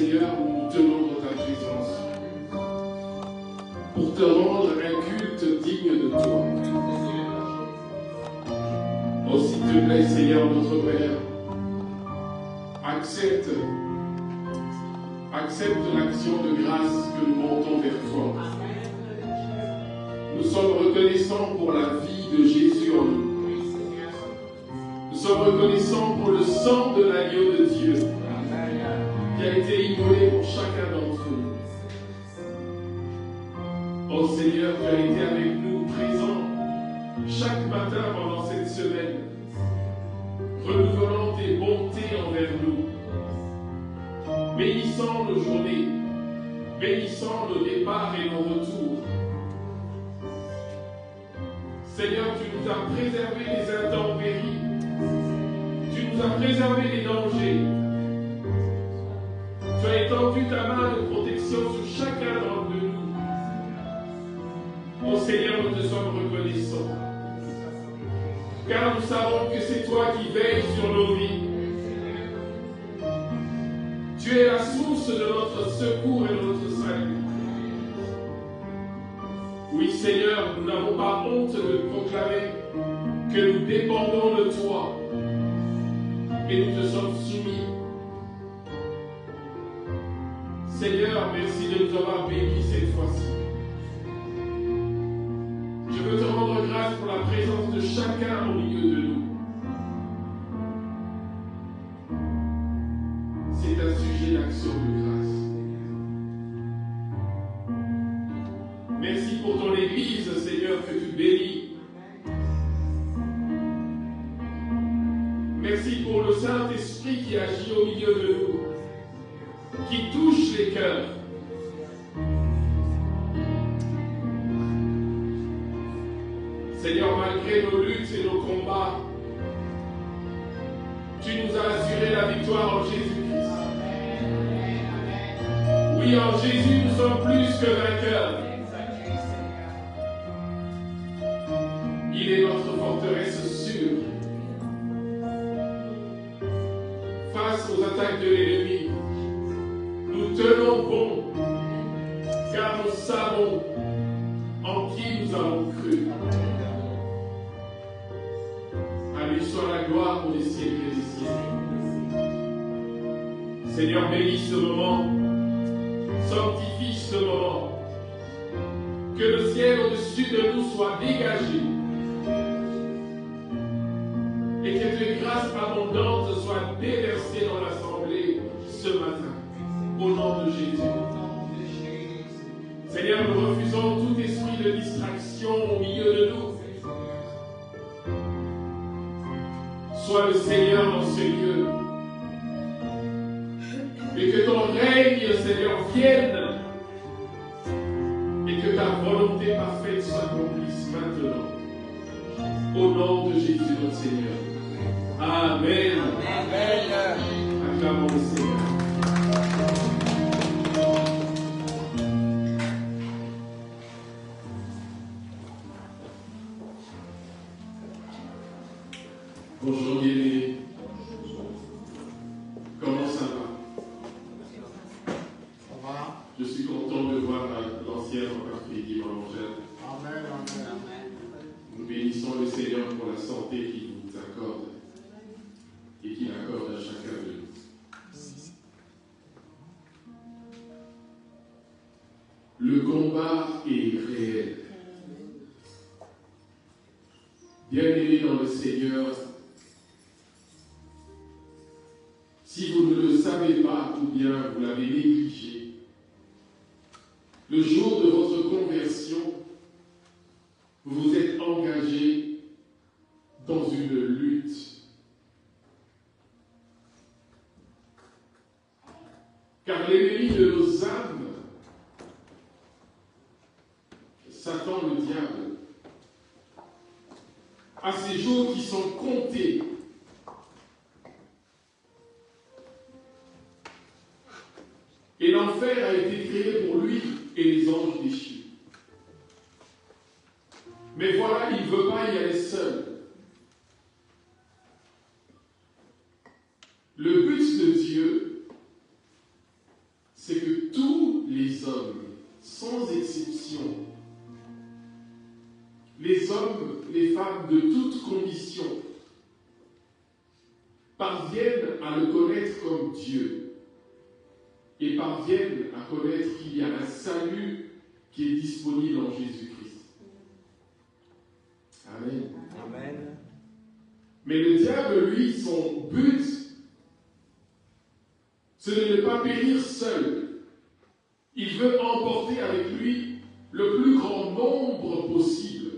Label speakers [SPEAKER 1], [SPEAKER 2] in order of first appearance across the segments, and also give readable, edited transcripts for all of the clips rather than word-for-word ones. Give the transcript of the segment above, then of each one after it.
[SPEAKER 1] Seigneur, nous nous tenons dans ta présence pour te rendre un culte digne de toi. Oh, s'il te plaît, Seigneur, notre Père, accepte l'action de grâce que nous montons vers toi. Nous sommes reconnaissants pour la vie de Jésus en nous. Nous sommes reconnaissants pour le sang de l'agneau de Dieu qui a été immolé pour chacun d'entre nous. Oh Seigneur, tu as été avec nous, présent chaque matin pendant cette semaine, renouvelant tes bontés envers nous, bénissant nos journées, bénissant nos départs et nos retours. Seigneur, tu nous as préservé des intempéries, tu nous as préservé des dangers. Tu as étendu ta main de protection sur chacun d'entre nous. Oh Seigneur, nous te sommes reconnaissants, car nous savons que c'est toi qui veilles sur nos vies. Tu es la source de notre secours et de notre salut. Oui Seigneur, nous n'avons pas honte de proclamer que nous dépendons de toi et nous te sommes soumis. Seigneur, merci de nous avoir bénis cette fois-ci. Je veux te rendre grâce pour la présence de chacun au milieu de nous. C'est un sujet d'action de grâce. Merci pour ton Église, Seigneur, que tu bénis. Merci pour le Saint-Esprit qui agit au milieu de nous, qui touche les cœurs. Seigneur, malgré nos luttes et nos combats, tu nous as assuré la victoire en Jésus-Christ. Oui, en Jésus, nous sommes plus que vainqueurs. Il est notre forteresse sûre. Face aux attaques de l'ennemi, nous tenons bon, car nous savons en qui nous avons cru. À lui soit la gloire pour les siècles et les siècles. Seigneur, bénis ce moment, sanctifie ce moment, que le ciel au-dessus de nous soit dégagé et que tes grâces abondantes soient déversées dans l'assemblée ce matin, au nom de Jésus. Seigneur, nous refusons tout esprit de distraction au milieu de nous. Sois le Seigneur dans ce lieu. Et que ton règne, Seigneur, vienne. Et que ta volonté parfaite soit accomplisse maintenant. Au nom de Jésus notre Seigneur. Amen. Amen. Acclamons le Seigneur. Bonjour bien-aimés. Comment ça va?
[SPEAKER 2] Ça va?
[SPEAKER 1] Je suis content de voir l'ancienne encore Freddy Malongel.
[SPEAKER 2] Amen, amen, amen.
[SPEAKER 1] Nous bénissons le Seigneur pour la santé qu'il nous accorde et qu'il accorde à chacun de nous. Le combat est réel. Bien-aimés dans le Seigneur, si vous ne le savez pas ou bien vous l'avez négligé, le jour de votre conversion, vous êtes engagé dans une lutte. Car l'ennemi de nos âmes, Satan le diable, a ces jours qui sont comptés. Et l'enfer a été créé pour lui et les anges déchus. Mais voilà, il ne veut pas y aller seul. Le but de Dieu, c'est que tous les hommes, sans exception, les hommes, les femmes de toutes conditions, parviennent à le connaître comme Dieu et parviennent à connaître qu'il y a un salut qui est disponible en Jésus-Christ. Amen.
[SPEAKER 2] Amen.
[SPEAKER 1] Mais le diable, lui, son but, c'est de ne pas périr seul. Il veut emporter avec lui le plus grand nombre possible.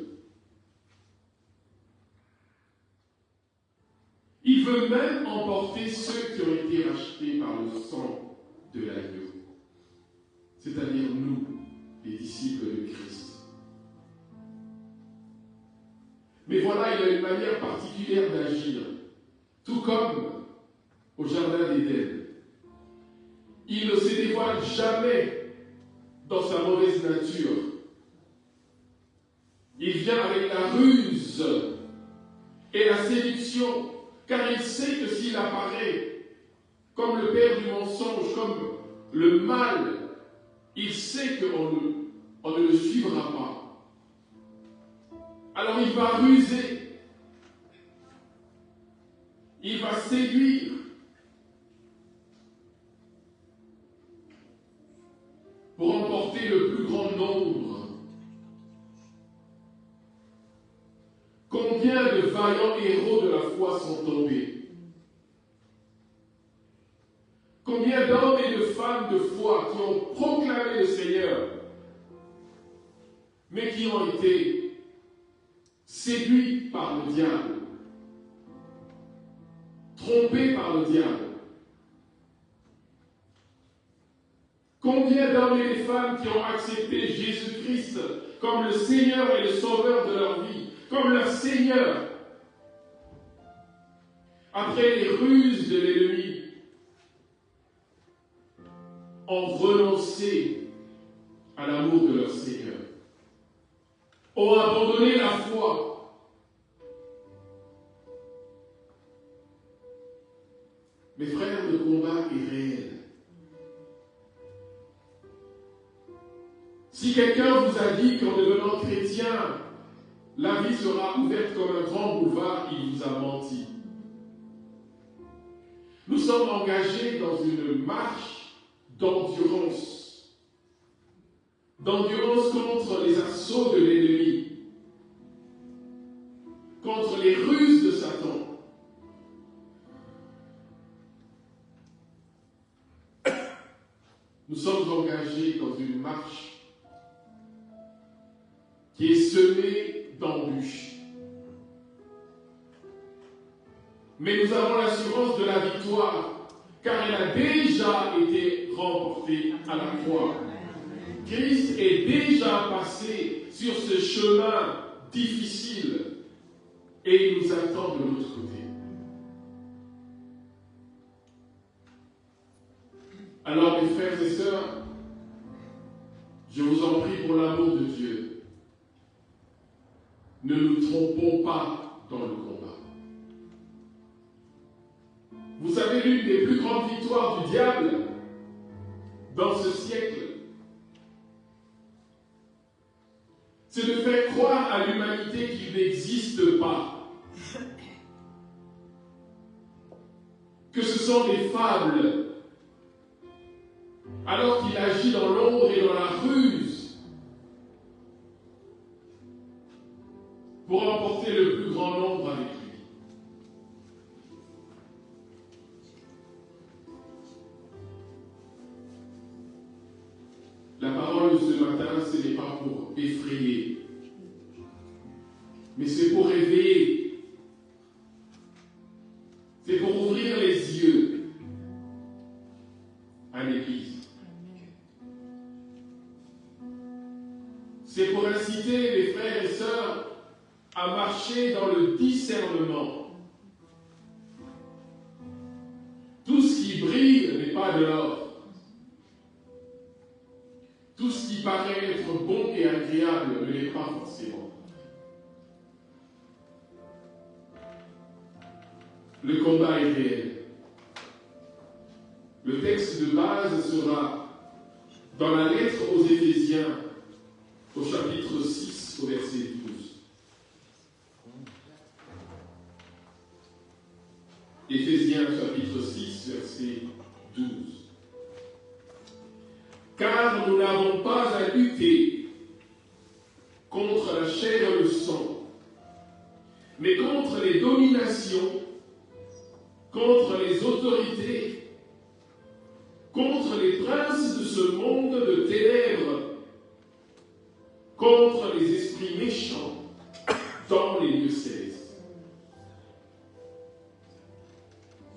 [SPEAKER 1] Il veut même emporter ceux qui ont été rachetés par le sang de l'agneau, c'est-à-dire nous, les disciples de Christ. Mais voilà, il a une manière particulière d'agir, tout comme au Jardin d'Éden. Il ne se dévoile jamais dans sa mauvaise nature. Il vient avec la ruse et la séduction, car il sait que s'il apparaît comme le père du mensonge, comme le mal, il sait qu'on ne le suivra pas. Alors il va ruser, il va séduire, pour emporter le plus grand nombre. Combien de vaillants héros de la foi sont tombés? Combien d'hommes et de femmes de foi qui ont proclamé le Seigneur, mais qui ont été séduits par le diable, trompés par le diable? Combien d'hommes et de femmes qui ont accepté Jésus-Christ comme le Seigneur et le Sauveur de leur vie, comme leur Seigneur, après les ruses de l'ennemi, ont renoncé à l'amour de leur Seigneur, ont abandonné la foi. Mes frères, le combat est réel. Si quelqu'un vous a dit qu'en devenant chrétien, la vie sera ouverte comme un grand boulevard, il vous a menti. Nous sommes engagés dans une marche d'endurance. D'endurance contre les assauts de l'ennemi, contre les ruses de Satan. Nous sommes engagés dans une marche qui est semée d'embûches. Mais nous avons l'assurance de la victoire, car elle a déjà été remportée à la croix. Christ est déjà passé sur ce chemin difficile et il nous attend de l'autre côté. Alors, mes frères et sœurs, je vous en prie pour l'amour de Dieu, ne nous trompons pas dans le combat. Vous savez, l'une des plus grandes victoires du diable dans ce siècle, c'est de faire croire à l'humanité qu'il n'existe pas, que ce sont des fables, alors qu'il agit dans l'ombre et dans la ruse pour emporter le plus grand nombre avec lui. La parole de ce matin, ce n'est pas pour effrayer, mais c'est pour réveiller. C'est pour ouvrir les yeux à l'Église. C'est pour inciter les frères et sœurs à marcher dans le discernement. Tout ce qui brille n'est pas de l'or. Tout ce qui paraît être bon et agréable ne l'est pas forcément. Le combat est réel. Le texte de base sera dans la lettre aux Éphésiens, au chapitre 6, au verset 12. Éphésiens, chapitre 6, verset 12. Car nous n'avons pas à lutter contre la chair et le sang, mais contre les dominations, contre les autorités, contre les princes de ce monde de ténèbres, contre les esprits méchants dans les lieux célestes.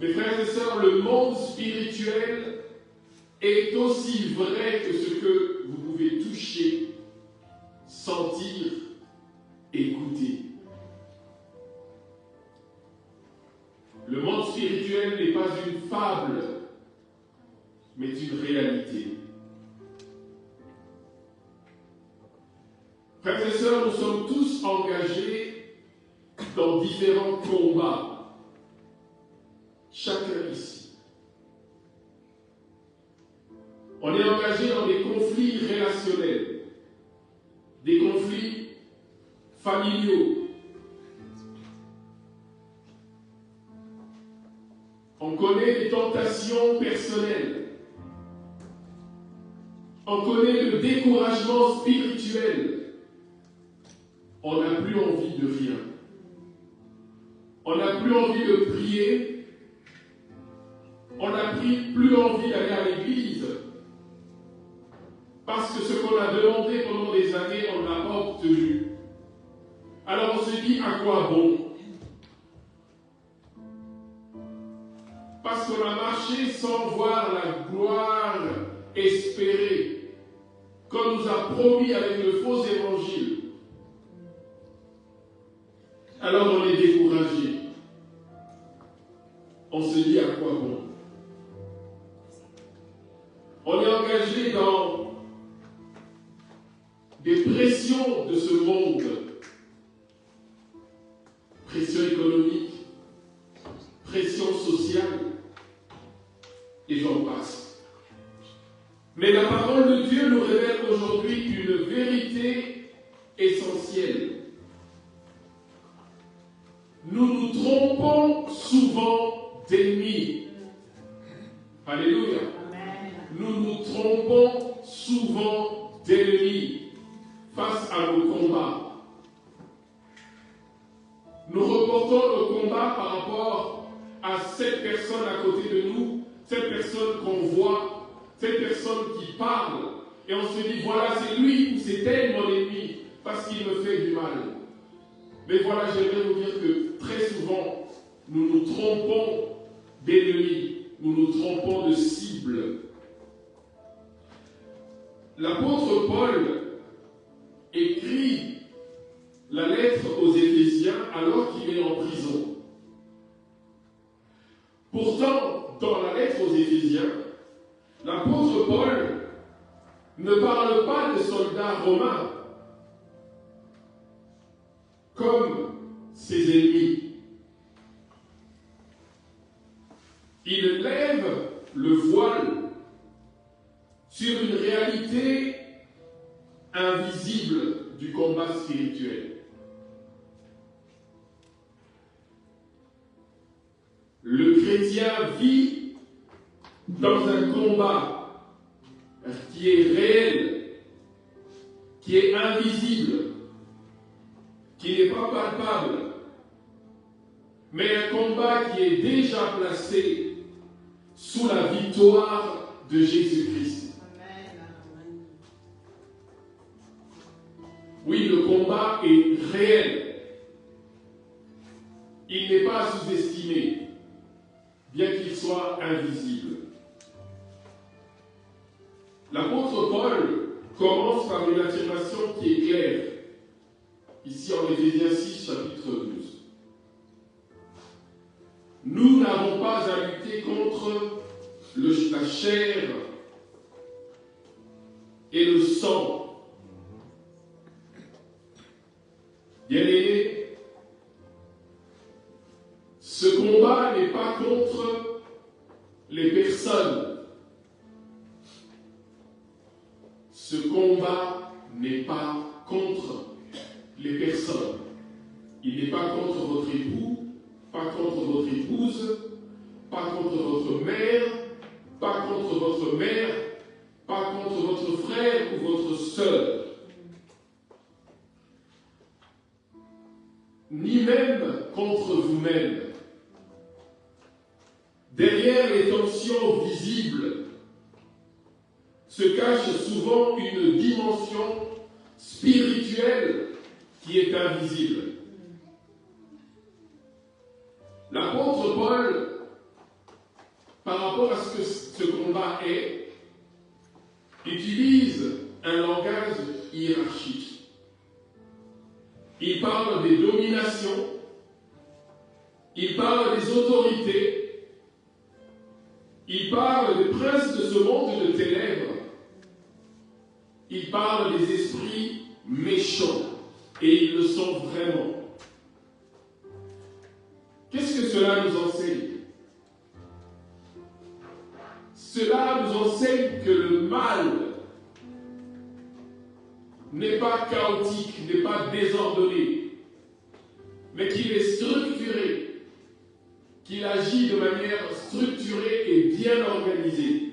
[SPEAKER 1] Mes frères et sœurs, le monde spirituel est aussi vrai que ce que vous pouvez toucher, sentir et goûter. Le monde spirituel n'est pas une fable, mais une réalité. Frères et sœurs, nous sommes tous engagés dans différents combats, chacun ici. On est engagé dans des conflits relationnels, des conflits familiaux. On connaît les tentations personnelles. On connaît le découragement spirituel. On n'a plus envie de rien. On n'a plus envie de prier. On n'a plus envie d'aller à l'église. Parce que ce qu'on a demandé pendant des années, on n'a pas obtenu. Alors on se dit, à quoi bon? Parce qu'on a marché sans voir la gloire espérée, qu'on nous a promis avec le faux évangile. Alors on est découragé. On se dit, à quoi bon? On est engagé dans des pressions de ce monde, pression économique, pression sociale, et j'en passe. Mais la parole de Dieu nous révèle aujourd'hui une vérité essentielle. Nous nous trompons souvent d'ennemis. Alléluia. Amen. Nous nous trompons souvent d'ennemis face à nos combats. Nous reportons nos combats par rapport à cette personne à côté de nous, cette personne qu'on voit, cette personne qui parle, et on se dit, voilà, c'est lui ou c'est elle mon ennemi, parce qu'il me fait du mal. Mais voilà, j'aimerais vous dire que très souvent, nous nous trompons d'ennemis, nous nous trompons de cible. L'apôtre Paul écrit la lettre aux Éphésiens alors qu'il est en prison. Pourtant, dans la lettre aux Éphésiens, l'apôtre Paul ne parle pas de soldats romains comme ses ennemis. Il lève le voile sur une réalité invisible du combat spirituel. Le chrétien vit dans un combat qui est réel, qui est invisible, qui n'est pas palpable, mais un combat qui est déjà placé sous la victoire de Jésus-Christ. Oui, le combat est réel. Il n'est pas à sous-estimer, bien qu'il soit invisible. L'apôtre Paul commence par une affirmation qui est claire, ici en Éphésiens 6, chapitre 12. Nous n'avons pas à lutter contre la chair et le sang. Bien-aimés, ce combat n'est pas contre les personnes. ce combat n'est pas contre les personnes. Il n'est pas contre votre époux, pas contre votre épouse, pas contre votre mère, pas contre votre mère, pas contre votre frère ou votre sœur. Ni même contre vous-même. Derrière les tensions visibles se cache souvent une dimension spirituelle qui est invisible. L'apôtre Paul, par rapport à ce que ce combat est, utilise un langage hiérarchique. Il parle des dominations, il parle des autorités, il parle des princes de ce monde de ténèbres, il parle des esprits méchants, et ils le sont vraiment. Qu'est-ce que cela nous enseigne? Cela nous enseigne que le mal n'est pas chaotique, n'est pas désordonné, mais qu'il est structuré, qu'il agit de manière structurée et bien organisée.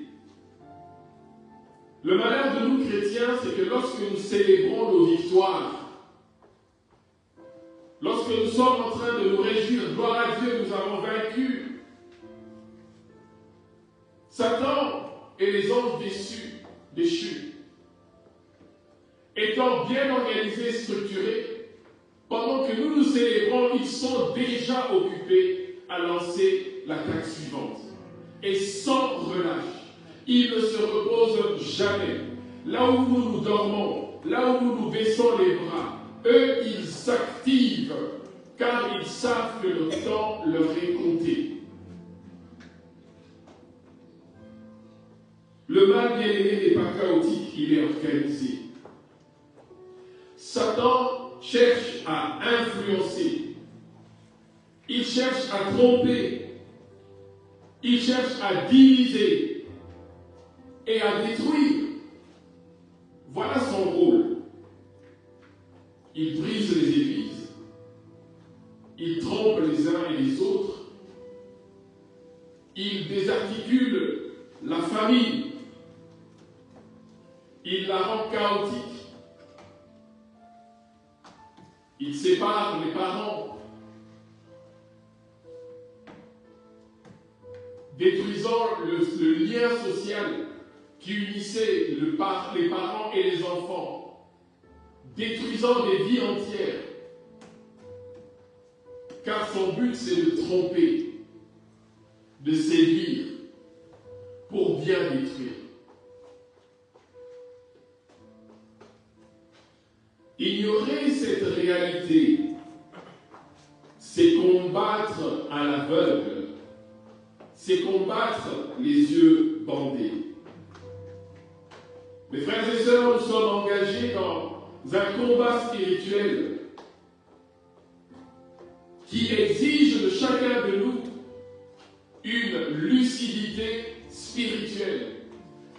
[SPEAKER 1] Le malheur de nous chrétiens, c'est que lorsque nous célébrons nos victoires, lorsque nous sommes en train de nous réjouir, gloire à Dieu, nous avons vaincu, Satan et les anges déchus, étant bien organisés, structurés, pendant que nous nous célébrons, ils sont déjà occupés à lancer l'attaque suivante. Et sans relâche. Ils ne se reposent jamais. Là où nous dormons, là où nous baissons les bras, eux, ils s'activent, car ils savent que le temps leur est compté. Le mal bien-aimé n'est pas chaotique, il est organisé. Satan cherche à influencer. Il cherche à tromper. Il cherche à diviser et à détruire. Voilà son rôle. Il brise les églises. Il trompe les uns et les autres. Il désarticule la famille. Il la rend chaotique. Il sépare les parents, détruisant le lien social qui unissait les parents et les enfants, détruisant des vies entières, car son but c'est de tromper, de séduire, pour bien détruire. Ignorer cette réalité, c'est combattre à l'aveugle, c'est combattre les yeux bandés. Mes frères et sœurs, nous sommes engagés dans un combat spirituel qui exige de chacun de nous une lucidité spirituelle,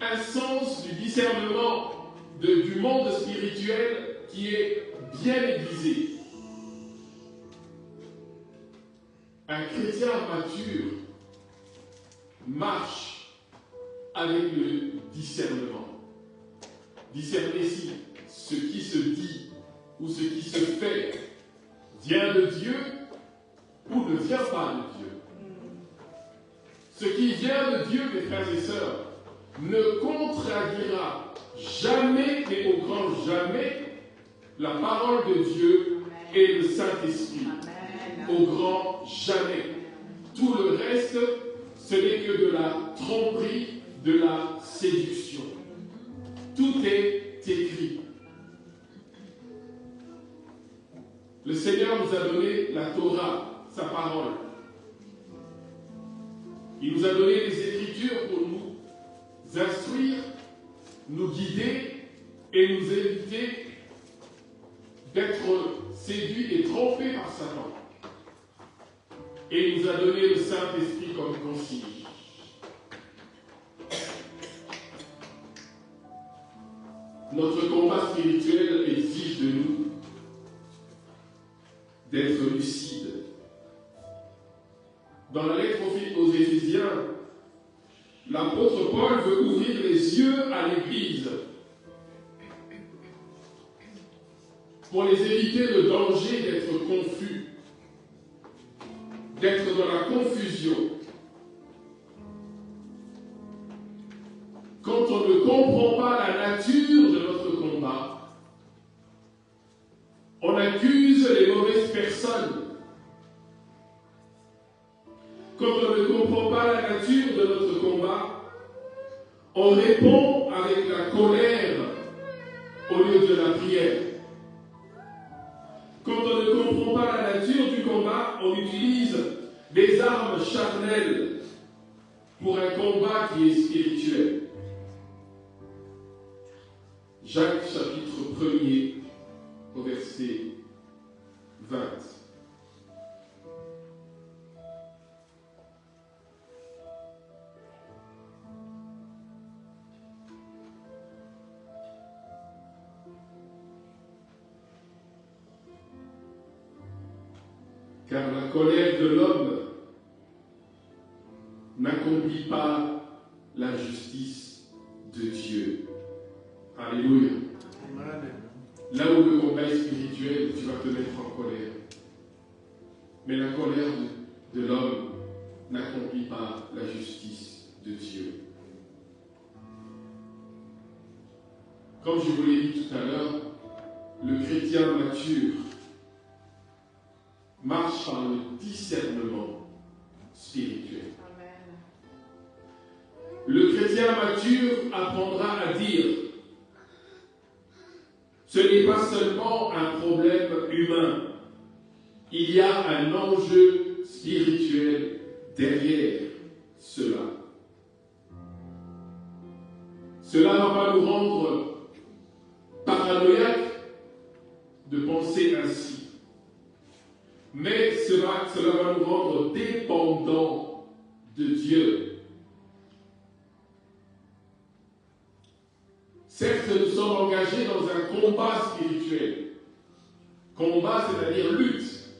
[SPEAKER 1] un sens du discernement du monde spirituel qui est bien aiguisé. Un chrétien mature marche avec le discernement. Discerner si ce qui se dit ou ce qui se fait vient de Dieu ou ne vient pas de Dieu. Ce qui vient de Dieu, mes frères et sœurs, ne contradira jamais et au grand jamais la parole de Dieu et le Saint-Esprit. Au grand jamais. Tout le reste, ce n'est que de la tromperie, de la séduction. Tout est écrit. Le Seigneur nous a donné la Torah, sa parole. Il nous a donné les Écritures pour nous instruire, nous guider et nous éviter d'être séduits et trompés par Satan. Et il nous a donné le Saint-Esprit comme consigne. Notre combat spirituel exige de nous d'être lucides. Dans la lettre aux Éphésiens, l'apôtre Paul veut ouvrir les yeux à l'Église pour les éviter le danger d'être confus, d'être dans la confusion. Quand on ne comprend pas la nature de notre combat, on accuse les mauvaises personnes. Quand on ne comprend pas la nature de notre combat, on répond avec la colère au lieu de la prière. Quand on ne comprend pas la nature du combat, on utilise des armes charnelles pour un combat qui est spirituel. Jacques chapitre 1er au verset 20. Car la colère de l'homme n'accomplit pas la justice de Dieu. Alléluia. Amen. Là où le combat est spirituel, tu vas te mettre en colère. Mais la colère de l'homme n'accomplit pas la justice de Dieu. Comme je vous l'ai dit tout à l'heure, le chrétien mature marche par le discernement spirituel. Amen. Le chrétien mature apprendra à dire: ce n'est pas seulement un problème humain, il y a un enjeu spirituel derrière cela. Cela ne va pas nous rendre paranoïaques de penser ainsi. Mais cela va nous rendre dépendants de Dieu. Certes, nous sommes engagés dans un combat spirituel. Combat, c'est-à-dire lutte.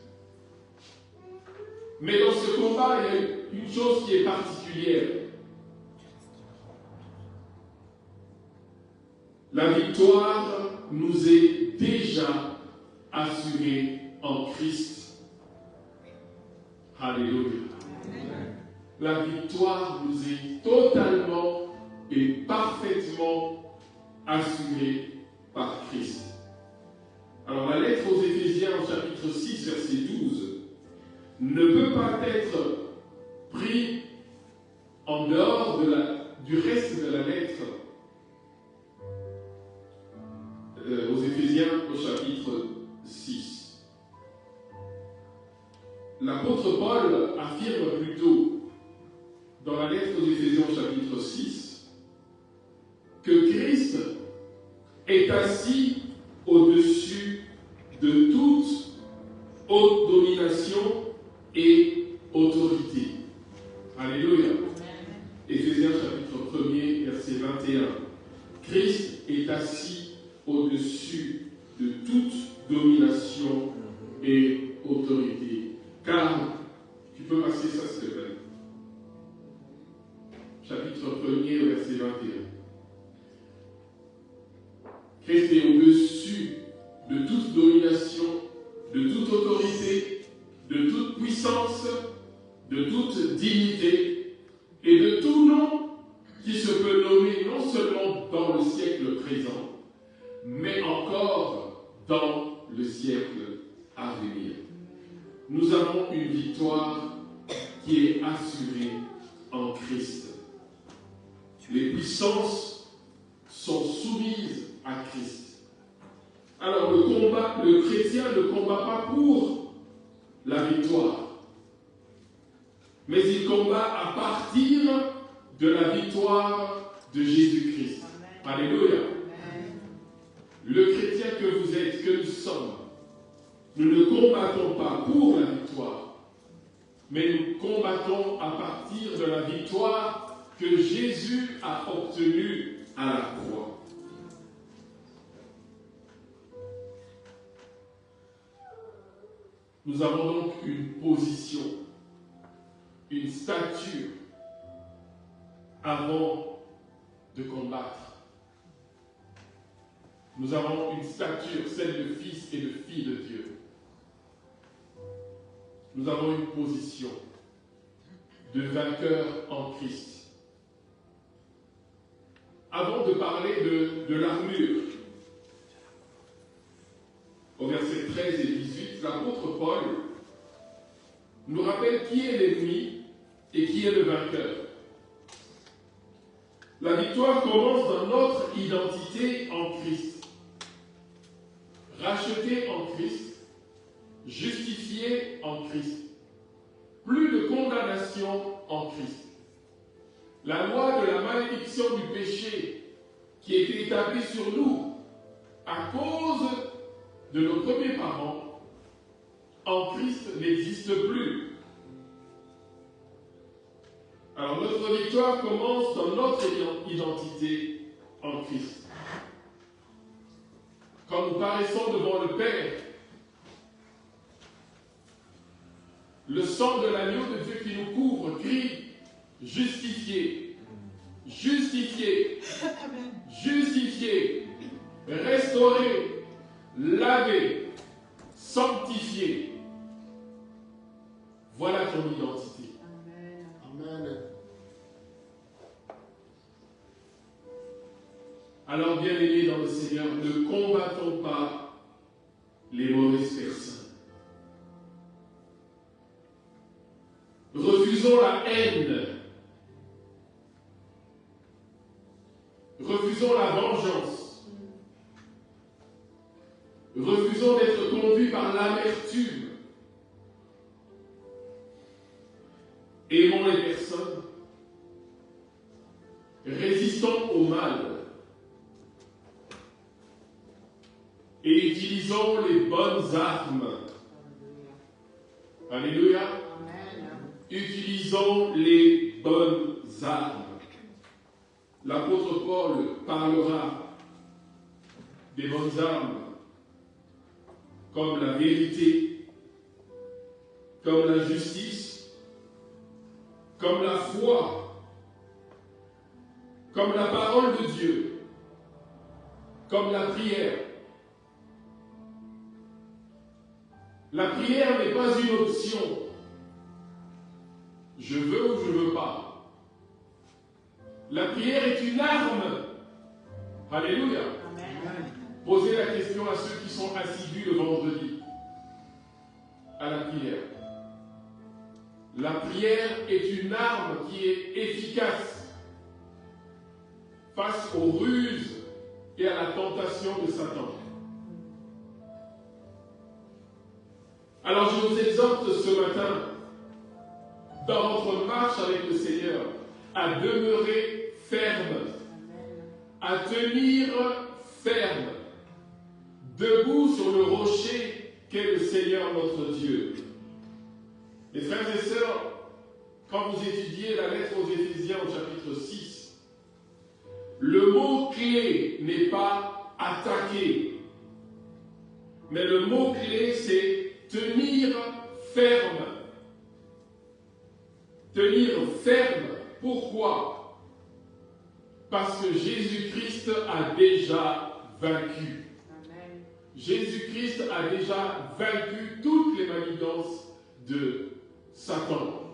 [SPEAKER 1] Mais dans ce combat, il y a une chose qui est particulière. La victoire nous est déjà assurée en Christ. Alléluia. La victoire nous est totalement et parfaitement assurée par Christ. Alors la lettre aux Éphésiens au chapitre 6, verset 12, ne peut pas être pris en dehors du reste de la lettre aux Éphésiens au chapitre 6. L'apôtre Paul affirme plutôt dans la lettre aux Éphésiens au chapitre 6 que Christ est assis au-dessus de toute haute domination et autorité. Alléluia. Éphésiens chapitre 1er, verset 21. Christ est assis au-dessus de toute domination et autorité. Car, tu peux passer ça, s'il te plaît. Chapitre 1er, verset 21. Christ est au-dessus de toute domination, de toute autorité, de toute puissance, de toute dignité et de tout nom qui se peut nommer non seulement dans le siècle présent, mais encore dans le siècle à venir. Nous avons une victoire qui est assurée en Christ. Les puissances sont soumises à Christ. Alors le chrétien ne combat pas pour la victoire, mais il combat à partir de la victoire de Jésus-Christ. Alléluia. Le chrétien que vous êtes, que nous sommes, nous ne combattons pas pour la victoire, mais nous combattons à partir de la victoire que Jésus a obtenue à la croix. Nous avons donc une position, une stature avant de combattre. Nous avons une stature, celle de fils et de fille de Dieu. Nous avons une position de vainqueur en Christ. Avant de parler de l'armure, au verset 13 et 18, l'apôtre Paul nous rappelle qui est l'ennemi et qui est le vainqueur. La victoire commence dans notre identité en Christ. Racheté en Christ, justifié en Christ. Plus de condamnation en Christ. La loi de la malédiction du péché qui était établie sur nous à cause de nos premiers parents, en Christ n'existe plus. Alors notre victoire commence dans notre identité en Christ. Quand nous paraissons devant le Père, le sang de l'agneau de Dieu qui nous couvre crie « Justifié, justifié, justifié, restauré, lavé, sanctifié. » Voilà ton identité.
[SPEAKER 2] Amen.
[SPEAKER 1] Alors, bien-aimés dans le Seigneur, ne combattons pas les mauvaises personnes. Refusons la haine. Refusons la vengeance. Refusons d'être conduits par l'amertume. Aimons les personnes. Résistons au mal. Et utilisons les bonnes armes. Alléluia. Utilisons les bonnes armes. L'apôtre Paul parlera des bonnes armes comme la vérité, comme la justice, comme la foi, comme la parole de Dieu, comme la prière. La prière n'est pas une option. Je veux ou je ne veux pas. La prière est une arme. Alléluia.
[SPEAKER 2] Amen.
[SPEAKER 1] Posez la question à ceux qui sont assidus le vendredi à la prière. La prière est une arme qui est efficace face aux ruses et à la tentation de Satan. Alors je vous exhorte ce matin, dans votre marche avec le Seigneur, à demeurer ferme, à tenir ferme, debout sur le rocher qu'est le Seigneur notre Dieu. Mes frères et sœurs, quand vous étudiez la lettre aux Éphésiens au chapitre 6, le mot-clé n'est pas attaquer, mais le mot-clé c'est tenir ferme. Tenir ferme. Pourquoi? Parce que Jésus-Christ a déjà vaincu.
[SPEAKER 2] Amen.
[SPEAKER 1] Jésus-Christ a déjà vaincu toutes les manigances de Satan.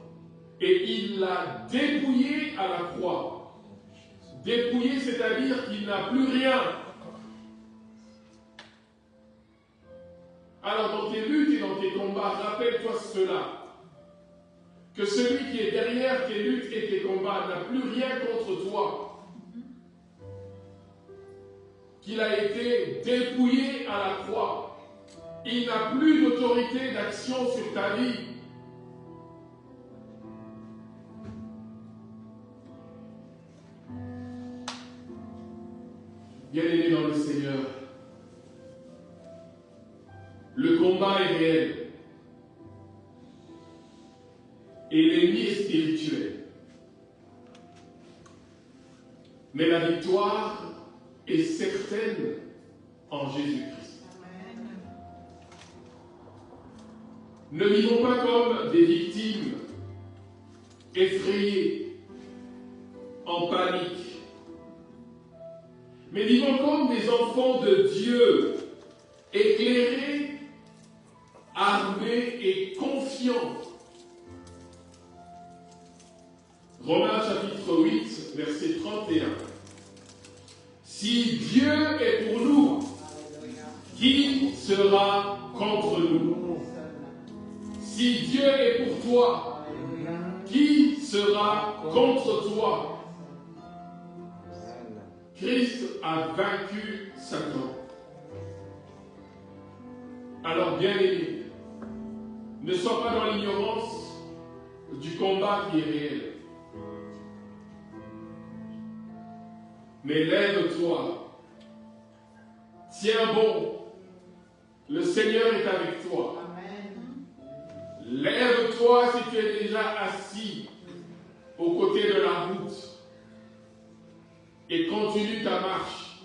[SPEAKER 1] Et il l'a dépouillé à la croix. Dépouillé, c'est-à-dire qu'il n'a plus rien. Alors dans tes luttes et dans tes combats, rappelle-toi cela. Que celui qui est derrière tes luttes et tes combats n'a plus rien contre toi. Qu'il a été dépouillé à la croix. Il n'a plus d'autorité d'action sur ta vie. Bien-aimés dans le Seigneur, le combat est réel. Et l'ennemi est spirituel. Mais la victoire est certaine en Jésus-Christ. Ne vivons pas comme des victimes effrayées, en panique, mais vivons comme des enfants de Dieu, éclairés, armés et confiants. Romains chapitre 8, verset 31. Si Dieu est pour nous, qui sera contre nous? Si Dieu est pour toi, qui sera contre toi? Christ a vaincu Satan. Alors, bien-aimés, ne sois pas dans l'ignorance du combat qui est réel. Mais lève-toi, tiens bon, le Seigneur est avec toi. Lève-toi si tu es déjà assis aux côtés de la route et continue ta marche.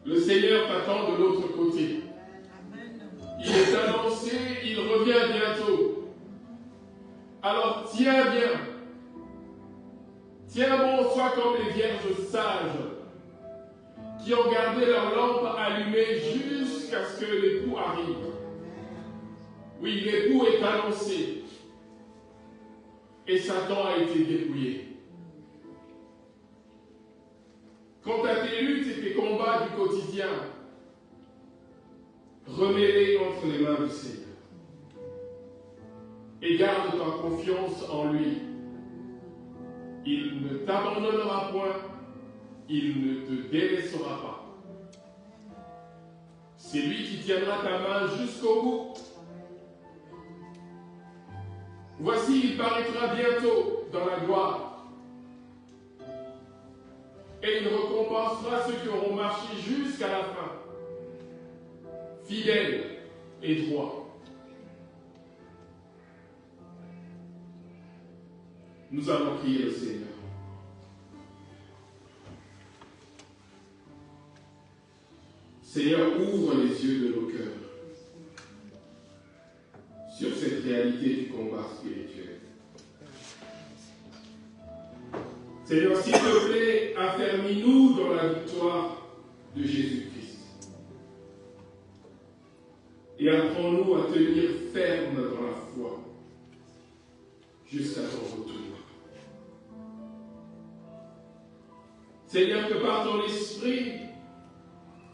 [SPEAKER 1] Le Seigneur t'attend de l'autre côté. Il est annoncé, il revient bientôt. Alors tiens bien. Tiens bon, sois comme les vierges sages qui ont gardé leur lampe allumée jusqu'à ce que l'époux arrive. Oui, l'époux est annoncé et Satan a été dépouillé. Quant à tes luttes et tes combats du quotidien, remets-les entre les mains du Seigneur et garde ta confiance en lui. Il ne t'abandonnera point, il ne te délaissera pas. C'est lui qui tiendra ta main jusqu'au bout. Voici, il paraîtra bientôt dans la gloire. Et il récompensera ceux qui auront marché jusqu'à la fin, fidèles et droits. Nous allons prier le Seigneur. Seigneur, ouvre les yeux de nos cœurs sur cette réalité du combat spirituel. Seigneur, s'il te plaît, affermis-nous dans la victoire de Jésus-Christ. Et apprends-nous à tenir ferme dans la foi jusqu'à ton retour. Seigneur, que par ton esprit,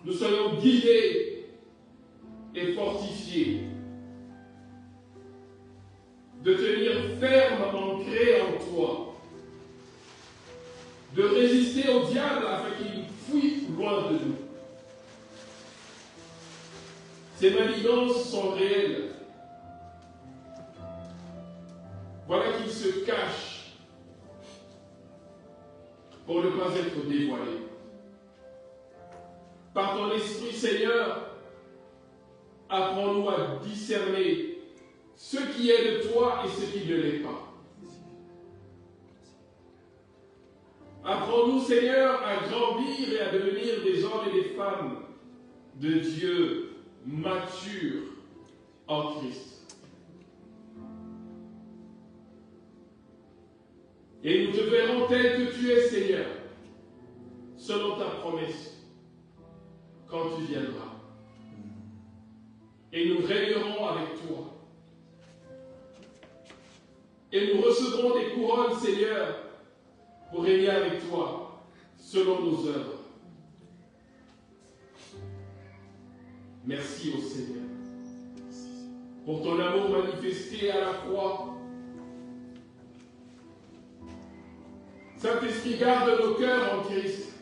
[SPEAKER 1] nous soyons guidés et fortifiés de tenir ferme, ancré en toi, de résister au diable afin qu'il fuit loin de nous. Ces manigances sont réelles. Voilà qu'il se cache pour ne pas être dévoilé. Par ton esprit, Seigneur, apprends-nous à discerner ce qui est de toi et ce qui ne l'est pas. Apprends-nous, Seigneur, à grandir et à devenir des hommes et des femmes de Dieu matures en Christ. Et nous te verrons tel que tu es, Seigneur, selon ta promesse, quand tu viendras. Et nous régnerons avec toi. Et nous recevrons des couronnes, Seigneur, pour régner avec toi, selon nos œuvres. Merci au Seigneur pour ton amour manifesté à la croix. Saint-Esprit, garde nos cœurs en Christ.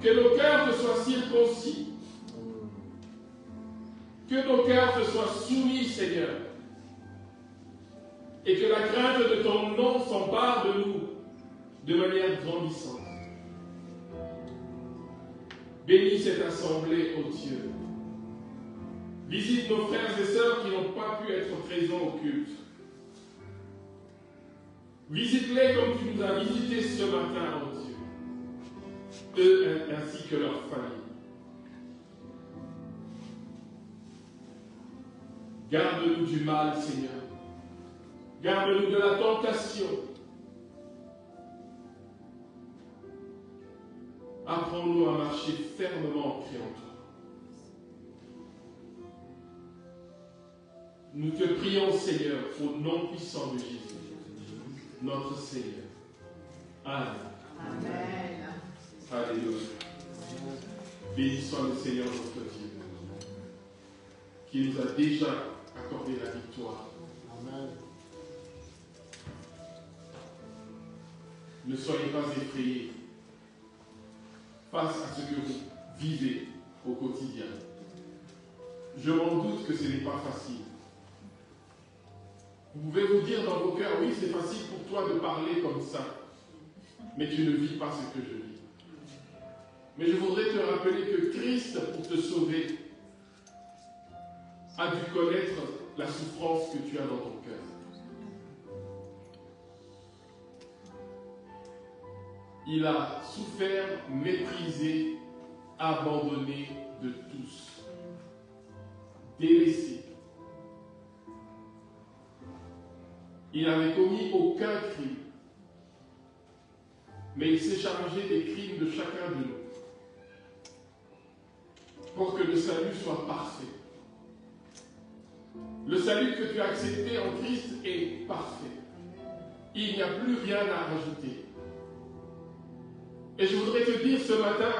[SPEAKER 1] Que nos cœurs te soient circoncis. Que nos cœurs te soient soumis, Seigneur. Et que la crainte de ton nom s'empare de nous de manière grandissante. Bénis cette assemblée, ô Dieu. Visite nos frères et sœurs qui n'ont pas pu être présents au culte. Visite-les comme tu nous as visités ce matin, ô Dieu. Eux ainsi que leurs familles. Garde-nous du mal, Seigneur. Garde-nous de la tentation. Apprends-nous à marcher fermement ancrés en toi. Nous te prions, Seigneur, au nom puissant de Jésus, notre Seigneur. Amen.
[SPEAKER 2] Amen.
[SPEAKER 1] Alléluia. Béni soit le Seigneur notre Dieu, qui nous a déjà accordé la victoire.
[SPEAKER 2] Amen.
[SPEAKER 1] Ne soyez pas effrayés face à ce que vous vivez au quotidien. Je m'en doute que ce n'est pas facile. Vous pouvez vous dire dans vos cœurs, oui, c'est facile pour toi de parler comme ça, mais tu ne vis pas ce que je vis. Mais je voudrais te rappeler que Christ, pour te sauver, a dû connaître la souffrance que tu as dans ton cœur. Il a souffert, méprisé, abandonné de tous, délaissé. Il n'avait commis aucun crime, mais il s'est chargé des crimes de chacun de nous pour que le salut soit parfait. Le salut que tu as accepté en Christ est parfait. Il n'y a plus rien à rajouter. Et je voudrais te dire ce matin,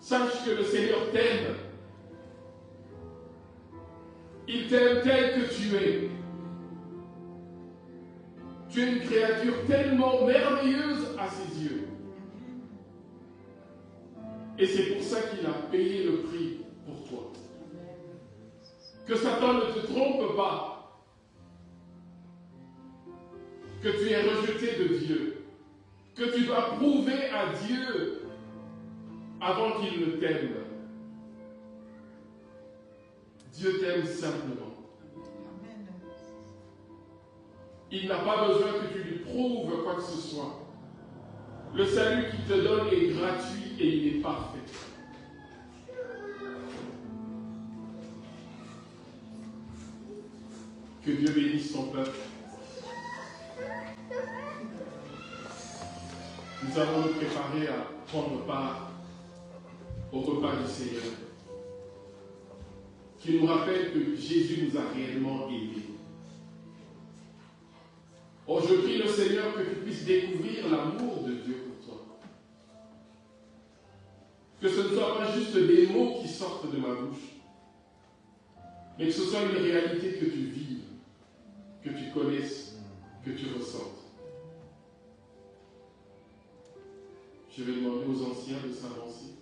[SPEAKER 1] sache que le Seigneur t'aime. Il t'aime tel que tu es. Tu es une créature tellement merveilleuse à ses yeux. Et c'est pour ça qu'il a payé le prix pour toi. Que Satan ne te trompe pas. Que tu es rejeté de Dieu. Que tu dois prouver à Dieu avant qu'il ne t'aime. Dieu t'aime simplement. Il n'a pas besoin que tu lui prouves quoi que ce soit. Le salut qu'il te donne est gratuit et il est parfait. Que Dieu bénisse son peuple. Nous allons nous préparer à prendre part au repas du Seigneur, qui nous rappelle que Jésus nous a réellement aimés. Oh, je prie le Seigneur que tu puisses découvrir l'amour de Dieu pour toi. Que ce ne soit pas juste des mots qui sortent de ma bouche, mais que ce soit une réalité que tu vives, que tu connaisses, que tu ressentes. Je vais demander aux anciens de s'avancer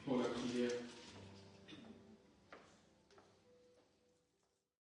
[SPEAKER 1] pour la prière.